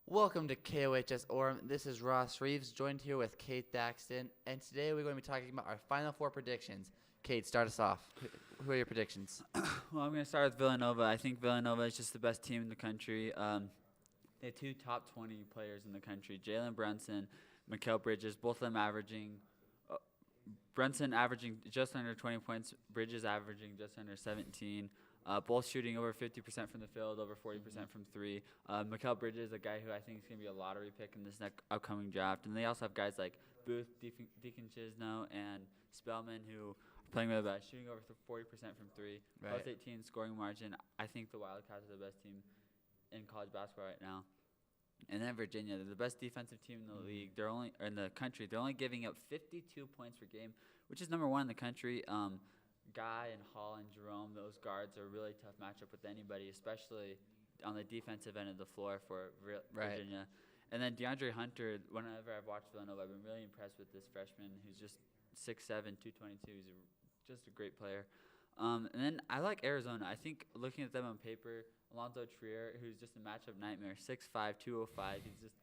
Welcome to KOHS Orem. This is Ross Reeves, joined here with Cade Thaxton, and today we're going to be talking about our Final Four predictions. Cade, start us off. Who are your predictions? Well, I'm going to start with Villanova. I think Villanova is just the best team in the country. They have two top 20 players in the country, Jalen Brunson, Mikal Bridges, both of them averaging Brunson averaging just under 20 points, Bridges averaging just under 17, both shooting over 50% from the field, over 40% from three. Mikal Bridges, a guy who I think is going to be a lottery pick in this upcoming draft. And they also have guys like Booth, Deacon Chisno, and Spellman, who are playing really bad, shooting over 40% from three, Right. plus 18 scoring margin. I think the Wildcats are the best team in college basketball right now. And then Virginia, they're the best defensive team in the league. They're only or in the country. They're only giving up 52 points per game, which is number one in the country. Guy and Hall and Jerome, those guards are a really tough matchup with anybody, especially on the defensive end of the floor for Virginia. And then DeAndre Hunter, whenever I've watched Villanova, I've been really impressed with this freshman who's just 6'7", 222. He's just a great player. And then I like Arizona. I think looking at them on paper, Alonzo Trier, who's just a matchup nightmare, 6'5", 205. He's just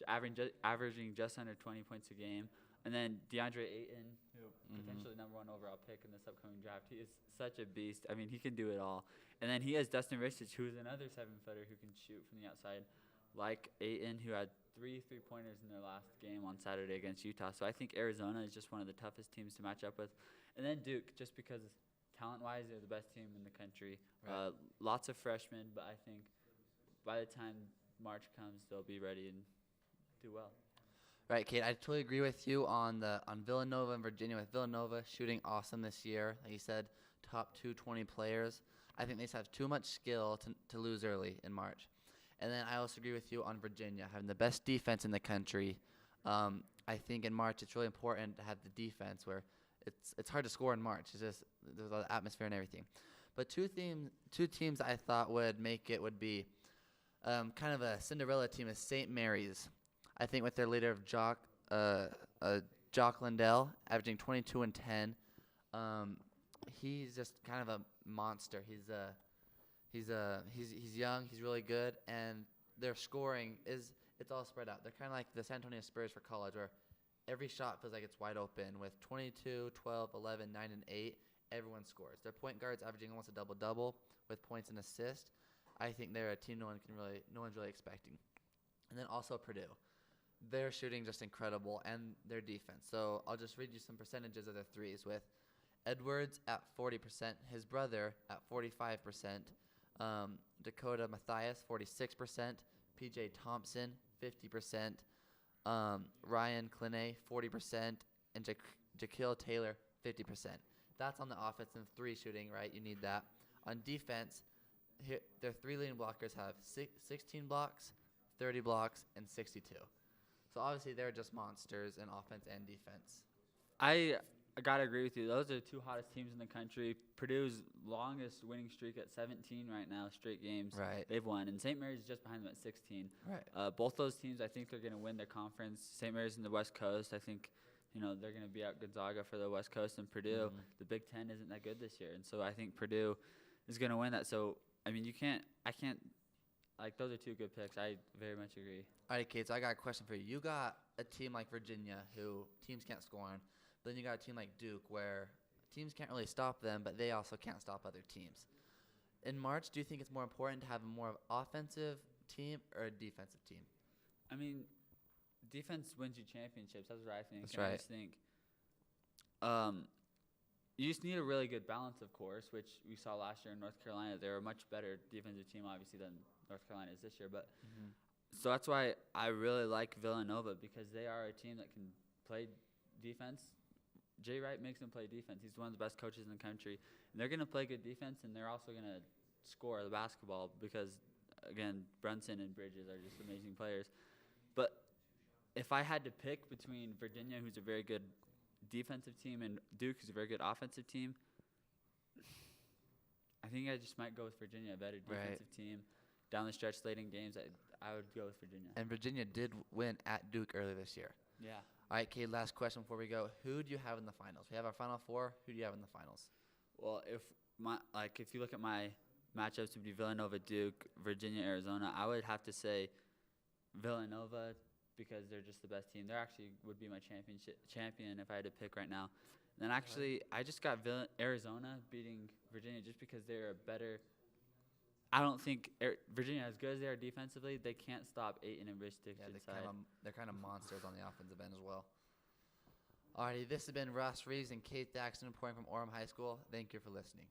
averaging just under 20 points a game. And then DeAndre Ayton, who potentially number one overall pick in this upcoming draft. He is such a beast. I mean, he can do it all. And then he has Dustin Ristich, who's another 7-footer who can shoot from the outside, like Ayton, who had three three-pointers in their last game on Saturday against Utah. So I think Arizona is just one of the toughest teams to match up with. And then Duke, just because talent-wise, they're the best team in the country. Right. Lots of freshmen, but I think by the time March comes, they'll be ready and do well. Right, Cade, I totally agree with you on Villanova and Virginia. With Villanova shooting awesome this year, like you said, top 220 players. I think they just have too much skill to lose early in March. And then I also agree with you on Virginia having the best defense in the country. I think in March it's really important to have the defense where it's hard to score in March. It's just there's a lot of atmosphere and everything. But two teams I thought would make it would be kind of a Cinderella team is St. Mary's. I think with their leader of Jock Lindell averaging 22 and 10, he's just kind of a monster. He's young, he's really good, and their scoring it's all spread out. They're kind of like the San Antonio Spurs for college, where every shot feels like it's wide open. With 22, 12, 11, 9, and 8, everyone scores. Their point guards averaging almost a double-double with points and assists. I think they're a team no one's really expecting. And then also Purdue. Their shooting just incredible, and their defense. So I'll just read you some percentages of their threes with Edwards at 40%, his brother at 45%, Dakota Mathias 46%, PJ Thompson 50%, Ryan Clinay 40%, and Jaquil Taylor 50%. That's on the offense and three shooting, right? You need that. On defense, their three leading blockers have 16 blocks, 30 blocks, and 62. So obviously they're just monsters in offense and defense. I got to agree with you. Those are the two hottest teams in the country. Purdue's longest winning streak at 17 right now, straight games. Right. They've won. And St. Mary's is just behind them at 16. Right. Both those teams, I think they're going to win their conference. St. Mary's in the West Coast. I think, they're going to be out Gonzaga for the West Coast. And Purdue, the Big Ten isn't that good this year. And so I think Purdue is going to win that. So, I mean, those are two good picks. I very much agree. All right, Cade, so I got a question for you. You got a team like Virginia who teams can't score on. But then you got a team like Duke where teams can't really stop them, but they also can't stop other teams. In March, do you think it's more important to have a more offensive team or a defensive team? I mean, defense wins you championships. That's what I think. That's right. I just think you just need a really good balance, of course, which we saw last year in North Carolina. They're a much better defensive team, obviously, than North Carolina is this year. But so that's why I really like Villanova, because they are a team that can play defense. Jay Wright makes them play defense. He's one of the best coaches in the country. And they're going to play good defense, and they're also going to score the basketball because, again, Brunson and Bridges are just amazing players. But if I had to pick between Virginia, who's a very good defensive team, and Duke, who's a very good offensive team, I think I just might go with Virginia, a better defensive team. Down the stretch, late in games, I would go with Virginia. And Virginia did win at Duke earlier this year. Yeah. All right, Cade, last question before we go. Who do you have in the finals? We have our Final Four. Who do you have in the finals? Well, if you look at my matchups, would be Villanova, Duke, Virginia, Arizona. I would have to say Villanova because they're just the best team. They're actually would be my champion if I had to pick right now. Then actually, I just got Arizona beating Virginia just because they're a better. I don't think Virginia, as good as they are defensively, they can't stop Ayton and Rich Yeah, inside. they're kind of monsters on the offensive end as well. Alrighty, this has been Russ Reeves and Cade Thaxton reporting from Orem High School. Thank you for listening.